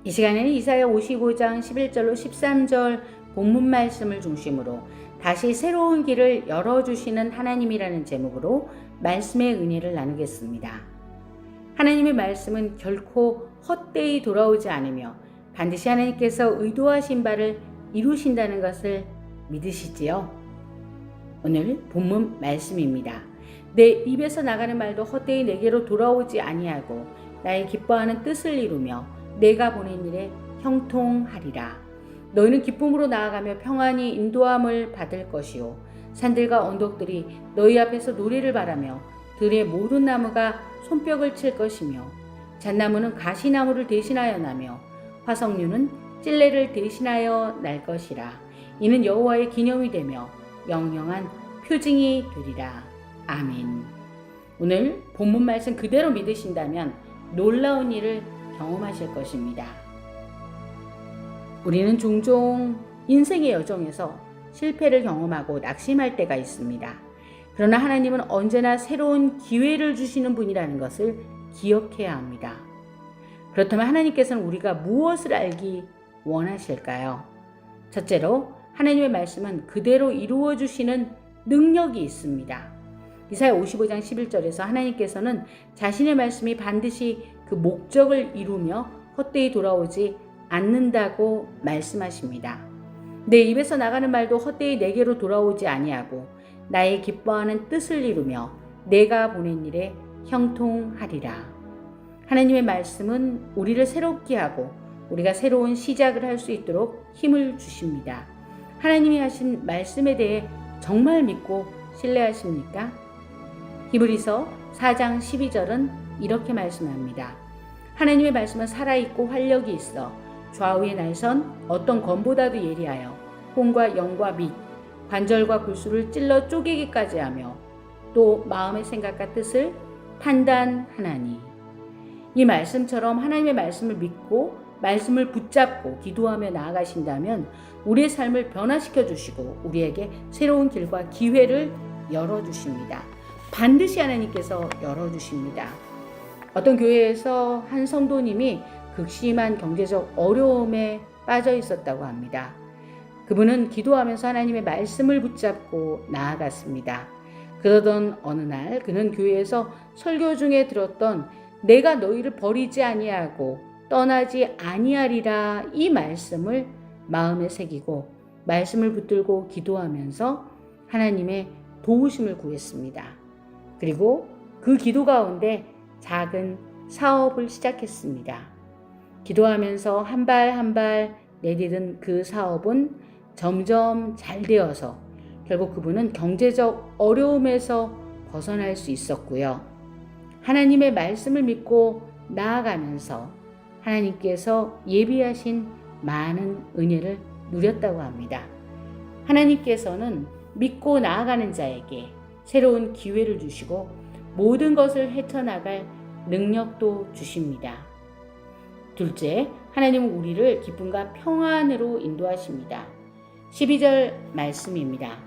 이 시간에는 이사야 55장 11절로 13절 본문 말씀을 중심으로 다시 새로운 길을 열어주시는 하나님이라는 제목으로 말씀의 은혜를 나누겠습니다. 하나님의 말씀은 결코 헛되이 돌아오지 않으며 반드시 하나님께서 의도하신 바를 이루신다는 것을 믿으시지요? 오늘 본문 말씀입니다. 내 입에서 나가는 말도 헛되이 내게로 돌아오지 아니하고 나의 기뻐하는 뜻을 이루며 내가 보낸 일에 형통하리라. 너희는 기쁨으로 나아가며 평안히 인도함을 받을 것이요 산들과 언덕들이 너희 앞에서 노래를 바라며 들의 모든 나무가 손뼉을 칠 것이며 잣나무는 가시나무를 대신하여 나며 화석류는 찔레를 대신하여 날 것이라. 이는 여호와의 기념이 되며 영영한 표징이 되리라. 아멘. 오늘 본문 말씀 그대로 믿으신다면 놀라운 일을 경험하실 것입니다. 우리는 종종 인생의 여정에서 실패를 경험하고 낙심할 때가 있습니다. 그러나 하나님은 언제나 새로운 기회를 주시는 분이라는 것을 기억해야 합니다. 그렇다면 하나님께서는 우리가 무엇을 알기 원하실까요? 첫째로 하나님의 말씀은 그대로 이루어 주시는 능력이 있습니다. 이사야 55장 11절에서 하나님께서는 자신의 말씀이 반드시 그 목적을 이루며 헛되이 돌아오지 않는다고 말씀하십니다. 내 입에서 나가는 말도 헛되이 내게로 돌아오지 아니하고 나의 기뻐하는 뜻을 이루며 내가 보낸 일에 형통하리라. 하나님의 말씀은 우리를 새롭게 하고 우리가 새로운 시작을 할 수 있도록 힘을 주십니다. 하나님이 하신 말씀에 대해 정말 믿고 신뢰하십니까? 히브리서 4장 12절은 이렇게 말씀합니다. 하나님의 말씀은 살아있고 활력이 있어 좌우의 날선 어떤 검보다도 예리하여 혼과 영과 및 관절과 골수를 찔러 쪼개기까지 하며 또 마음의 생각과 뜻을 판단하나니. 이 말씀처럼 하나님의 말씀을 믿고 말씀을 붙잡고 기도하며 나아가신다면 우리의 삶을 변화시켜 주시고 우리에게 새로운 길과 기회를 열어주십니다. 반드시 하나님께서 열어주십니다. 어떤 교회에서 한 성도님이 극심한 경제적 어려움에 빠져 있었다고 합니다. 그분은 기도하면서 하나님의 말씀을 붙잡고 나아갔습니다. 그러던 어느 날 그는 교회에서 설교 중에 들었던 내가 너희를 버리지 아니하고 떠나지 아니하리라 이 말씀을 마음에 새기고 말씀을 붙들고 기도하면서 하나님의 도우심을 구했습니다. 그리고 그 기도 가운데 작은 사업을 시작했습니다. 기도하면서 한 발 한 발 내디딘 그 사업은 점점 잘 되어서 결국 그분은 경제적 어려움에서 벗어날 수 있었고요. 하나님의 말씀을 믿고 나아가면서 하나님께서 예비하신 많은 은혜를 누렸다고 합니다. 하나님께서는 믿고 나아가는 자에게 새로운 기회를 주시고 모든 것을 헤쳐나갈 능력도 주십니다. 둘째, 하나님은 우리를 기쁨과 평안으로 인도하십니다. 12절 말씀입니다.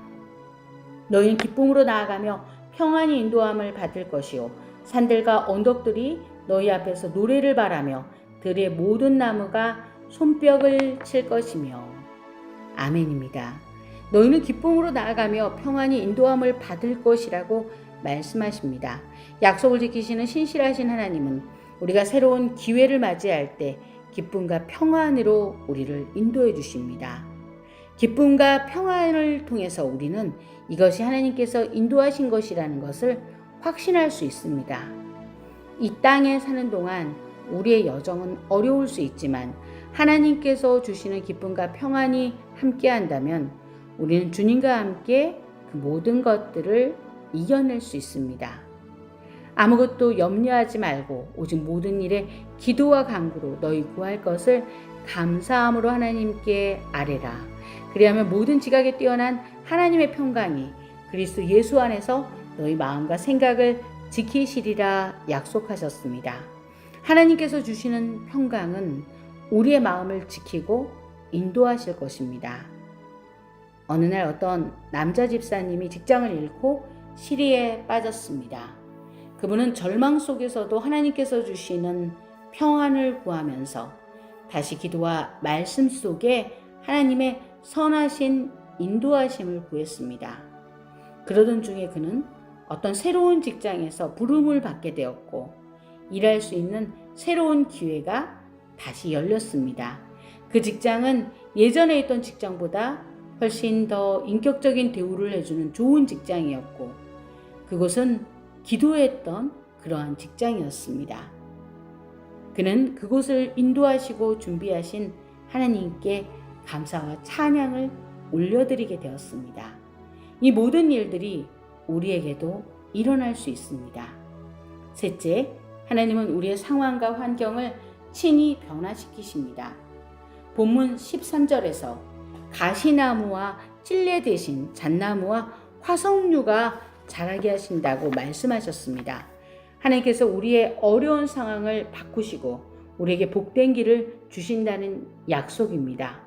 너희는 기쁨으로 나아가며 평안히 인도함을 받을 것이요 산들과 언덕들이 너희 앞에서 노래를 바라며 들의 모든 나무가 손뼉을 칠 것이며. 아멘입니다. 너희는 기쁨으로 나아가며 평안히 인도함을 받을 것이라고 말씀하십니다. 약속을 지키시는 신실하신 하나님은 우리가 새로운 기회를 맞이할 때 기쁨과 평안으로 우리를 인도해 주십니다. 기쁨과 평안을 통해서 우리는 이것이 하나님께서 인도하신 것이라는 것을 확신할 수 있습니다. 이 땅에 사는 동안 우리의 여정은 어려울 수 있지만 하나님께서 주시는 기쁨과 평안이 함께 한다면 우리는 주님과 함께 그 모든 것들을 이겨낼 수 있습니다. 아무것도 염려하지 말고 오직 모든 일에 기도와 간구로 너희 구할 것을 감사함으로 하나님께 아뢰라. 그리하면 모든 지각에 뛰어난 하나님의 평강이 그리스도 예수 안에서 너희 마음과 생각을 지키시리라 약속하셨습니다. 하나님께서 주시는 평강은 우리의 마음을 지키고 인도하실 것입니다. 어느 날 어떤 남자 집사님이 직장을 잃고 시리에 빠졌습니다. 그분은 절망 속에서도 하나님께서 주시는 평안을 구하면서 다시 기도와 말씀 속에 하나님의 선하신 인도하심을 구했습니다. 그러던 중에 그는 어떤 새로운 직장에서 부름을 받게 되었고 일할 수 있는 새로운 기회가 다시 열렸습니다. 그 직장은 예전에 있던 직장보다 훨씬 더 인격적인 대우를 해주는 좋은 직장이었고 그곳은 기도했던 그러한 직장이었습니다. 그는 그곳을 인도하시고 준비하신 하나님께 감사와 찬양을 올려드리게 되었습니다. 이 모든 일들이 우리에게도 일어날 수 있습니다. 셋째, 하나님은 우리의 상황과 환경을 친히 변화시키십니다. 본문 13절에서 가시나무와 찔레 대신 잣나무와 화석류가 자라게 하신다고 말씀하셨습니다. 하나님께서 우리의 어려운 상황을 바꾸시고 우리에게 복된 길을 주신다는 약속입니다.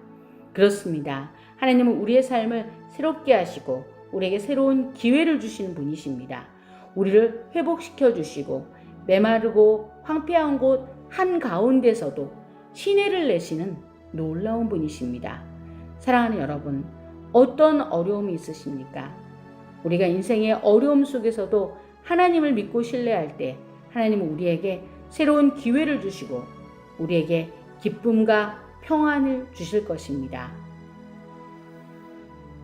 그렇습니다. 하나님은 우리의 삶을 새롭게 하시고 우리에게 새로운 기회를 주시는 분이십니다. 우리를 회복시켜 주시고 메마르고 황폐한 곳 한가운데서도 시내를 내시는 놀라운 분이십니다. 사랑하는 여러분, 어떤 어려움이 있으십니까? 우리가 인생의 어려움 속에서도 하나님을 믿고 신뢰할 때 하나님은 우리에게 새로운 기회를 주시고 우리에게 기쁨과 평안을 주실 것입니다.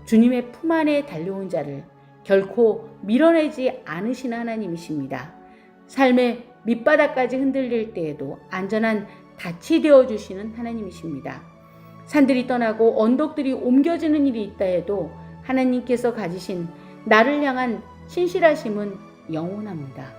주님의 품 안에 달려온 자를 결코 밀어내지 않으시는 하나님이십니다. 삶의 밑바닥까지 흔들릴 때에도 안전한 닻이 되어주시는 하나님이십니다. 산들이 떠나고 언덕들이 옮겨지는 일이 있다 해도 하나님께서 가지신 나를 향한 신실하심은 영원합니다.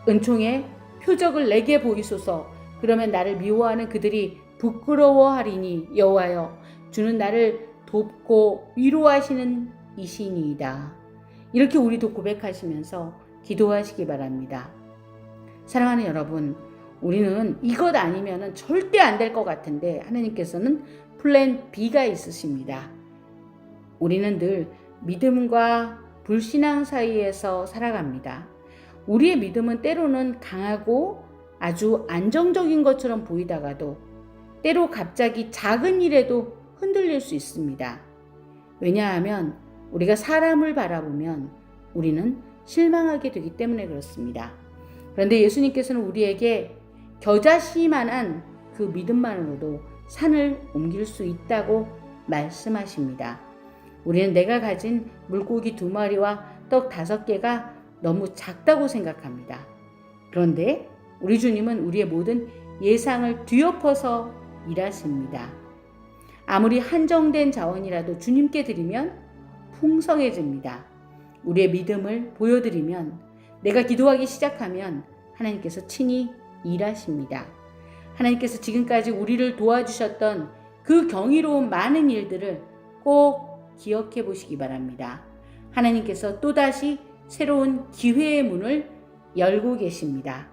은총의 표적을 내게 보이소서. 그러면 나를 미워하는 그들이 부끄러워하리니 여호와여 주는 나를 돕고 위로하시는 이시니이다. 이렇게 우리도 고백하시면서 기도하시기 바랍니다. 사랑하는 여러분, 우리는 이것 아니면 절대 안 될 것 같은데 하나님께서는 플랜 B가 있으십니다. 우리는 늘 믿음과 불신앙 사이에서 살아갑니다. 우리의 믿음은 때로는 강하고 아주 안정적인 것처럼 보이다가도 때로 갑자기 작은 일에도 흔들릴 수 있습니다. 왜냐하면 우리가 사람을 바라보면 우리는 실망하게 되기 때문에 그렇습니다. 그런데 예수님께서는 우리에게 겨자씨만한 그 믿음만으로도 산을 옮길 수 있다고 말씀하십니다. 우리는 내가 가진 물고기 2마리와 떡 5개가 너무 작다고 생각합니다. 그런데 우리 주님은 우리의 모든 예상을 뒤엎어서 일하십니다. 아무리 한정된 자원이라도 주님께 드리면 풍성해집니다. 우리의 믿음을 보여드리면 내가 기도하기 시작하면 하나님께서 친히 일하십니다. 하나님께서 지금까지 우리를 도와주셨던 그 경이로운 많은 일들을 꼭 기억해 보시기 바랍니다. 하나님께서 또다시 새로운 기회의 문을 열고 계십니다.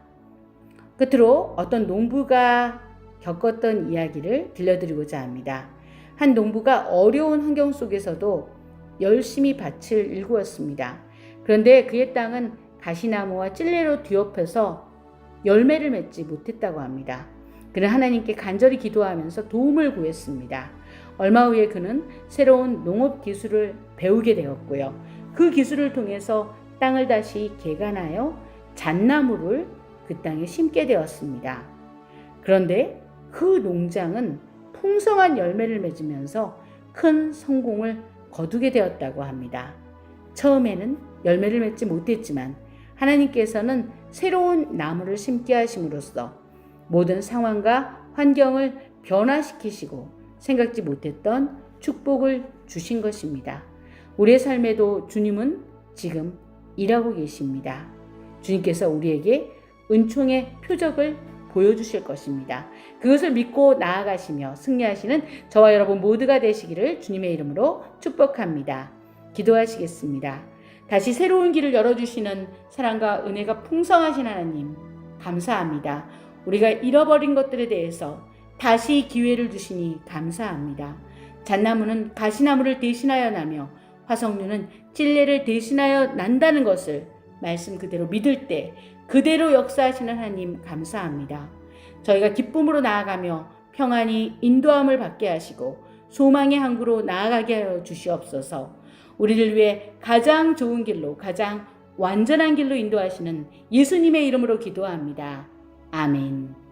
끝으로 어떤 농부가 겪었던 이야기를 들려드리고자 합니다. 한 농부가 어려운 환경 속에서도 열심히 밭을 일구었습니다. 그런데 그의 땅은 가시나무와 찔레로 뒤엎여서 열매를 맺지 못했다고 합니다. 그는 하나님께 간절히 기도하면서 도움을 구했습니다. 얼마 후에 그는 새로운 농업 기술을 배우게 되었고요. 그 기술을 통해서 땅을 다시 개간하여 잣나무를 그 땅에 심게 되었습니다. 그런데 그 농장은 풍성한 열매를 맺으면서 큰 성공을 거두게 되었다고 합니다. 처음에는 열매를 맺지 못했지만 하나님께서는 새로운 나무를 심게 하심으로써 모든 상황과 환경을 변화시키시고 생각지 못했던 축복을 주신 것입니다. 우리의 삶에도 주님은 지금 일하고 계십니다. 주님께서 우리에게 은총의 표적을 보여주실 것입니다. 그것을 믿고 나아가시며 승리하시는 저와 여러분 모두가 되시기를 주님의 이름으로 축복합니다. 기도하시겠습니다. 다시 새로운 길을 열어주시는 사랑과 은혜가 풍성하신 하나님 감사합니다. 우리가 잃어버린 것들에 대해서 다시 기회를 주시니 감사합니다. 잣나무는 가시나무를 대신하여 나며 화석류는 찔레를 대신하여 난다는 것을 말씀 그대로 믿을 때 그대로 역사하시는 하나님 감사합니다. 저희가 기쁨으로 나아가며 평안히 인도함을 받게 하시고 소망의 항구로 나아가게 하여 주시옵소서. 우리를 위해 가장 좋은 길로, 가장 완전한 길로 인도하시는 예수님의 이름으로 기도합니다. 아멘.